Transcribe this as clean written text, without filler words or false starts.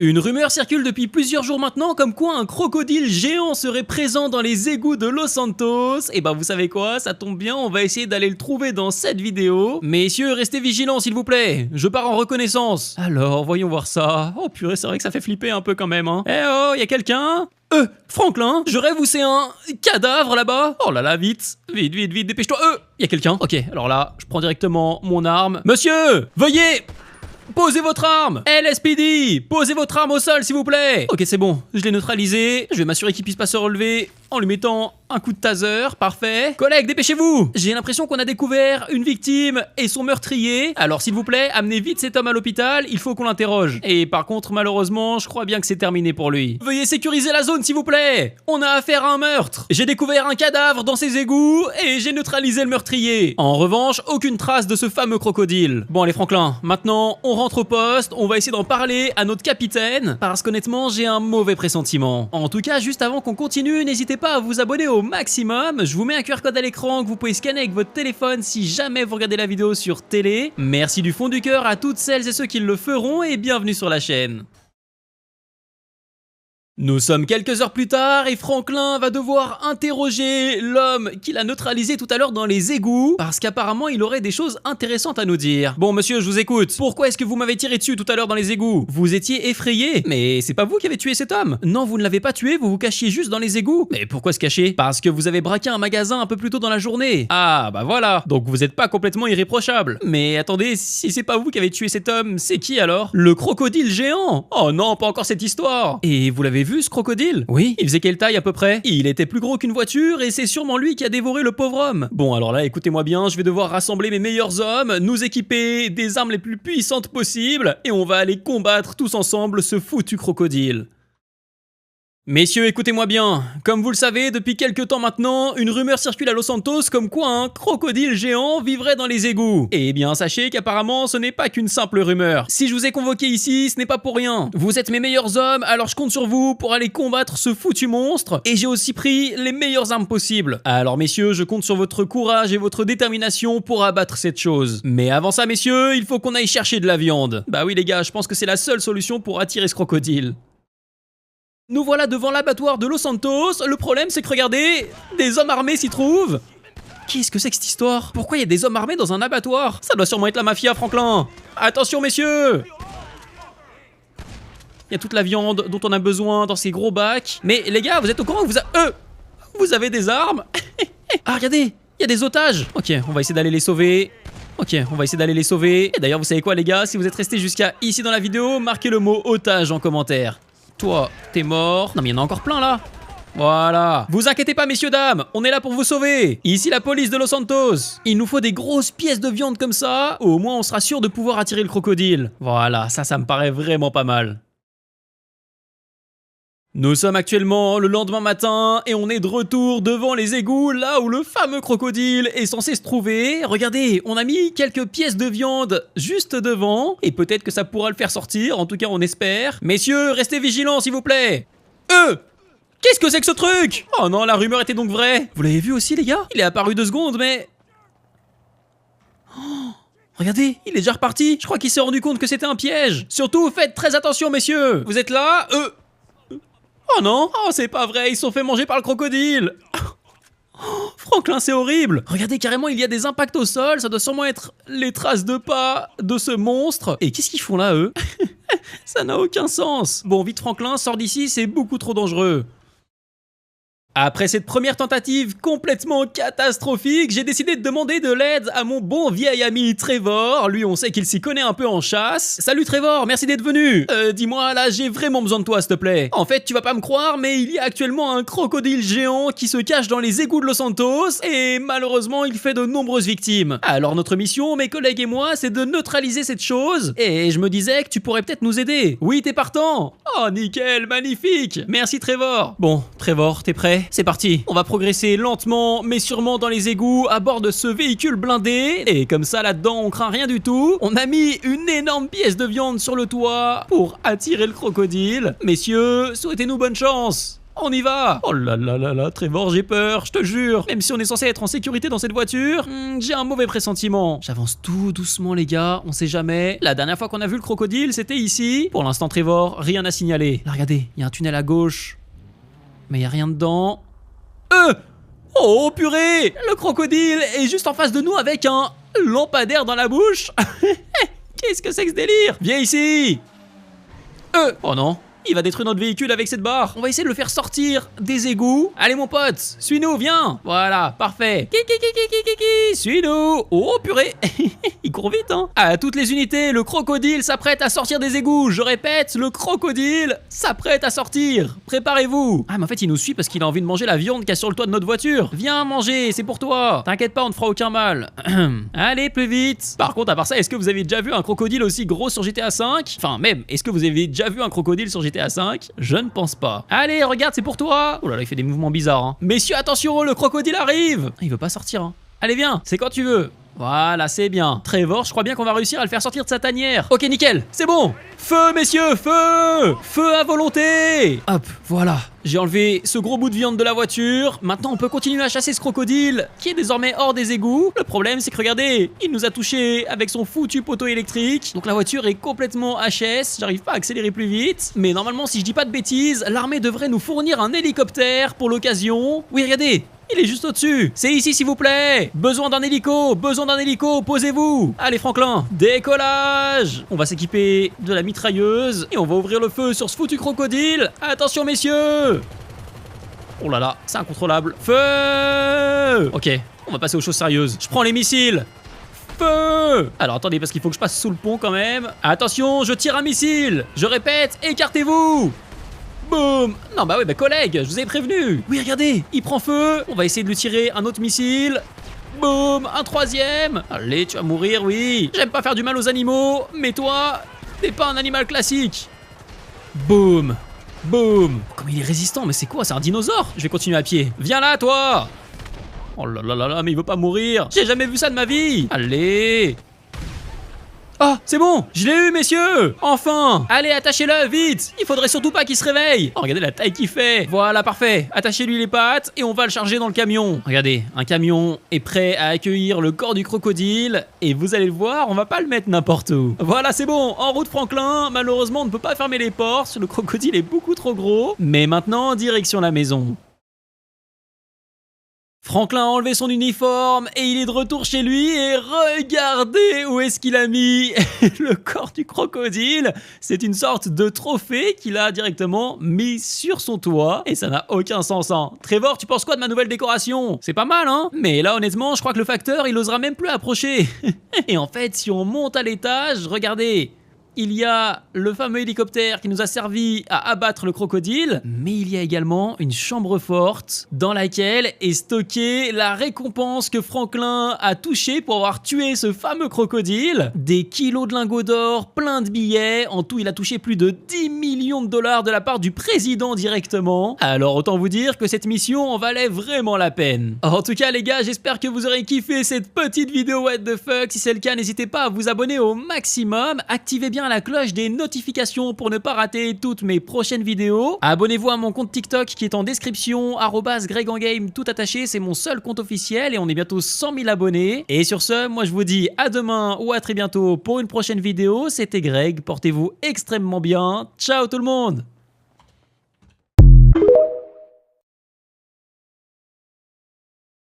Une rumeur circule depuis plusieurs jours maintenant comme quoi un crocodile géant serait présent dans les égouts de Los Santos. Et bah vous savez quoi, ça tombe bien, on va essayer d'aller le trouver dans cette vidéo. Messieurs, restez vigilants s'il vous plaît, je pars en reconnaissance. Alors, voyons voir ça. Oh purée, c'est vrai que ça fait flipper un peu quand même, hein. Eh oh, y'a quelqu'un? Franklin, je rêve où c'est un cadavre là-bas? Oh là là, vite, dépêche-toi. Y a quelqu'un? Ok, alors là, je prends directement mon arme. Monsieur, veuillez posez votre arme! LSPD! Posez votre arme au sol, s'il vous plaît! Ok, c'est bon, je l'ai neutralisé. Je vais m'assurer qu'il puisse pas se relever en lui mettant un coup de taser. Parfait. Collègues, dépêchez-vous! J'ai l'impression qu'on a découvert une victime et son meurtrier. Alors, s'il vous plaît, amenez vite cet homme à l'hôpital, il faut qu'on l'interroge. Et par contre, malheureusement, je crois bien que c'est terminé pour lui. Veuillez sécuriser la zone, s'il vous plaît! On a affaire à un meurtre! J'ai découvert un cadavre dans ses égouts et j'ai neutralisé le meurtrier. En revanche, aucune trace de ce fameux crocodile. Bon, allez, Franklin, maintenant, on rentre au poste, on va essayer d'en parler à notre capitaine, parce qu'honnêtement, j'ai un mauvais pressentiment. En tout cas, juste avant qu'on continue, n'hésitez pas à vous abonner au maximum. Je vous mets un QR code à l'écran que vous pouvez scanner avec votre téléphone si jamais vous regardez la vidéo sur télé. Merci du fond du cœur à toutes celles et ceux qui le feront et bienvenue sur la chaîne. Nous sommes quelques heures plus tard et Franklin va devoir interroger l'homme qu'il a neutralisé tout à l'heure dans les égouts parce qu'apparemment il aurait des choses intéressantes à nous dire. Bon monsieur, je vous écoute. Pourquoi est-ce que vous m'avez tiré dessus tout à l'heure dans les égouts? Vous étiez effrayé. Mais c'est pas vous qui avez tué cet homme. Non, vous ne l'avez pas tué, vous vous cachiez juste dans les égouts. Mais pourquoi se cacher? Parce que vous avez braqué un magasin un peu plus tôt dans la journée. Ah bah voilà. Donc vous êtes pas complètement irréprochable. Mais attendez, si c'est pas vous qui avez tué cet homme, c'est qui alors? Le crocodile géant. Oh non, pas encore cette histoire. Et vous l'avez vu ce crocodile? Oui. Il faisait quelle taille à peu près? Il était plus gros qu'une voiture et c'est sûrement lui qui a dévoré le pauvre homme. Bon alors là écoutez-moi bien, je vais devoir rassembler mes meilleurs hommes, nous équiper des armes les plus puissantes possibles et on va aller combattre tous ensemble ce foutu crocodile. Messieurs, écoutez-moi bien. Comme vous le savez, depuis quelques temps maintenant, une rumeur circule à Los Santos comme quoi un crocodile géant vivrait dans les égouts. Eh bien, sachez qu'apparemment, ce n'est pas qu'une simple rumeur. Si je vous ai convoqué ici, ce n'est pas pour rien. Vous êtes mes meilleurs hommes, alors je compte sur vous pour aller combattre ce foutu monstre. Et j'ai aussi pris les meilleures armes possibles. Alors messieurs, je compte sur votre courage et votre détermination pour abattre cette chose. Mais avant ça, messieurs, il faut qu'on aille chercher de la viande. Bah oui les gars, je pense que c'est la seule solution pour attirer ce crocodile. Nous voilà devant l'abattoir de Los Santos. Le problème, c'est que regardez, des hommes armés s'y trouvent. Qu'est-ce que c'est que cette histoire? Pourquoi il y a des hommes armés dans un abattoir? Ça doit sûrement être la mafia, Franklin. Attention, messieurs! Il y a toute la viande dont on a besoin dans ces gros bacs. Mais les gars, vous êtes au courant que vous avez des armes? Ah, regardez, il y a des otages. Ok, on va essayer d'aller les sauver. Et d'ailleurs, vous savez quoi, les gars? Si vous êtes restés jusqu'à ici dans la vidéo, marquez le mot otage en commentaire. Toi, t'es mort. Non mais il y en a encore plein là. Voilà. Vous inquiétez pas messieurs dames, on est là pour vous sauver. Ici la police de Los Santos. Il nous faut des grosses pièces de viande comme ça. Au moins on sera sûr de pouvoir attirer le crocodile. Voilà, ça me paraît vraiment pas mal. Nous sommes actuellement le lendemain matin et on est de retour devant les égouts, là où le fameux crocodile est censé se trouver. Regardez, on a mis quelques pièces de viande juste devant et peut-être que ça pourra le faire sortir, en tout cas on espère. Messieurs, restez vigilants s'il vous plaît. Qu'est-ce que c'est que ce truc? Oh non, la rumeur était donc vraie. Vous l'avez vu aussi les gars? Il est apparu 2 secondes mais... Oh, regardez, il est déjà reparti. Je crois qu'il s'est rendu compte que c'était un piège. Surtout, faites très attention messieurs. Vous êtes là? Oh non, oh c'est pas vrai, ils se sont fait manger par le crocodile. Oh, Franklin, c'est horrible. Regardez, carrément, il y a des impacts au sol, ça doit sûrement être les traces de pas de ce monstre. Et qu'est-ce qu'ils font là, eux? Ça n'a aucun sens. Bon, vite Franklin, sors d'ici, c'est beaucoup trop dangereux. Après cette première tentative complètement catastrophique, j'ai décidé de demander de l'aide à mon bon vieil ami Trevor. Lui, on sait qu'il s'y connaît un peu en chasse. Salut Trevor, merci d'être venu. Dis-moi, là, j'ai vraiment besoin de toi, s'il te plaît. En fait, tu vas pas me croire, mais il y a actuellement un crocodile géant qui se cache dans les égouts de Los Santos et malheureusement, il fait de nombreuses victimes. Alors, notre mission, mes collègues et moi, c'est de neutraliser cette chose. Et je me disais que tu pourrais peut-être nous aider. Oui, t'es partant? Oh, nickel, magnifique. Merci Trevor. Bon, Trevor, t'es prêt? C'est parti, on va progresser lentement mais sûrement dans les égouts à bord de ce véhicule blindé. Et comme ça là-dedans on craint rien du tout. On a mis une énorme pièce de viande sur le toit pour attirer le crocodile. Messieurs, souhaitez-nous bonne chance. on y va. Oh là là là là, Trevor, j'ai peur, je te jure. Même si on est censé être en sécurité dans cette voiture, j'ai un mauvais pressentiment. J'avance tout doucement les gars, on sait jamais. La dernière fois qu'on a vu le crocodile, c'était ici. Pour l'instant Trevor, rien à signaler. Là regardez, il y a un tunnel à gauche. Mais il y a rien dedans. Oh purée, le crocodile est juste en face de nous avec un lampadaire dans la bouche. Qu'est-ce que c'est que ce délire? Viens ici. Oh non, il va détruire notre véhicule avec cette barre. On va essayer de le faire sortir des égouts. Allez mon pote, suis-nous, viens. Voilà, parfait. Suis-nous. Oh purée. Il court vite hein. À toutes les unités, le crocodile s'apprête à sortir des égouts. Je répète, le crocodile s'apprête à sortir. Préparez-vous. Ah mais en fait il nous suit parce qu'il a envie de manger la viande qu'il y a sur le toit de notre voiture. Viens manger, c'est pour toi. T'inquiète pas, on ne fera aucun mal. Allez plus vite. Par contre à part ça, est-ce que vous avez déjà vu un crocodile aussi gros sur GTA 5? Enfin même, est-ce que vous avez déjà vu un crocodile sur GTA 5? Je ne pense pas. Allez regarde, c'est pour toi. Oh là là, il fait des mouvements bizarres hein. Messieurs attention, le crocodile arrive. Il veut pas sortir hein. Allez viens, c'est quand tu veux. Voilà, c'est bien. Trevor, je crois bien qu'on va réussir à le faire sortir de sa tanière. Ok, nickel, c'est bon. Feu, messieurs, feu. Feu à volonté. Hop, voilà. J'ai enlevé ce gros bout de viande de la voiture. Maintenant, on peut continuer à chasser ce crocodile qui est désormais hors des égouts. Le problème, c'est que regardez, il nous a touché avec son foutu poteau électrique. Donc la voiture est complètement HS. J'arrive pas à accélérer plus vite. Mais normalement, si je dis pas de bêtises, l'armée devrait nous fournir un hélicoptère pour l'occasion. Oui, regardez. Il est juste au-dessus. C'est ici, s'il vous plaît. Besoin d'un hélico. Posez-vous. Allez, Franklin. Décollage. On va s'équiper de la mitrailleuse. Et on va ouvrir le feu sur ce foutu crocodile. Attention, messieurs. Oh là là, c'est incontrôlable. Feu. Ok, on va passer aux choses sérieuses. Je prends les missiles. Feu. Alors, attendez, parce qu'il faut que je passe sous le pont quand même. Attention, je tire un missile. Je répète, écartez-vous. Boum. Non bah ouais bah collègue, je vous ai prévenu. Oui regardez, il prend feu. On va essayer de lui tirer un autre missile. Boum, un troisième. Allez, tu vas mourir, oui. J'aime pas faire du mal aux animaux, mais toi, t'es pas un animal classique. Boum. Boum. Comme il est résistant, mais c'est quoi? C'est un dinosaure? Je vais continuer à pied. Viens là toi. Oh là là là là, mais il veut pas mourir. J'ai jamais vu ça de ma vie. Allez. Ah, c'est bon, je l'ai eu, messieurs. Enfin. Allez, attachez-le, vite. Il faudrait surtout pas qu'il se réveille. Oh, regardez la taille qu'il fait. Voilà, parfait. Attachez-lui les pattes et on va le charger dans le camion. Regardez, un camion est prêt à accueillir le corps du crocodile. Et vous allez le voir, on va pas le mettre n'importe où. Voilà, c'est bon. En route, Franklin. Malheureusement, on ne peut pas fermer les portes. Le crocodile est beaucoup trop gros. Mais maintenant, direction la maison. Franklin a enlevé son uniforme et il est de retour chez lui et regardez où est-ce qu'il a mis le corps du crocodile. C'est une sorte de trophée qu'il a directement mis sur son toit et ça n'a aucun sens hein. Trevor, tu penses quoi de ma nouvelle décoration? C'est pas mal hein? Mais là honnêtement, je crois que le facteur il osera même plus approcher. Et en fait, si on monte à l'étage, regardez. Il y a le fameux hélicoptère qui nous a servi à abattre le crocodile, mais il y a également une chambre forte dans laquelle est stockée la récompense que Franklin a touchée pour avoir tué ce fameux crocodile. Des kilos de lingots d'or, plein de billets, en tout il a touché plus de 10 millions de dollars de la part du président directement. Alors autant vous dire que cette mission en valait vraiment la peine. En tout cas les gars, j'espère que vous aurez kiffé cette petite vidéo what the fuck. Si c'est le cas, n'hésitez pas à vous abonner au maximum, activez bien la cloche des notifications pour ne pas rater toutes mes prochaines vidéos. Abonnez-vous à mon compte TikTok qui est en description, @GregEnGame tout attaché, c'est mon seul compte officiel et on est bientôt 100 000 abonnés. Et sur ce, moi je vous dis à demain ou à très bientôt pour une prochaine vidéo. C'était Greg, portez-vous extrêmement bien. Ciao tout le monde!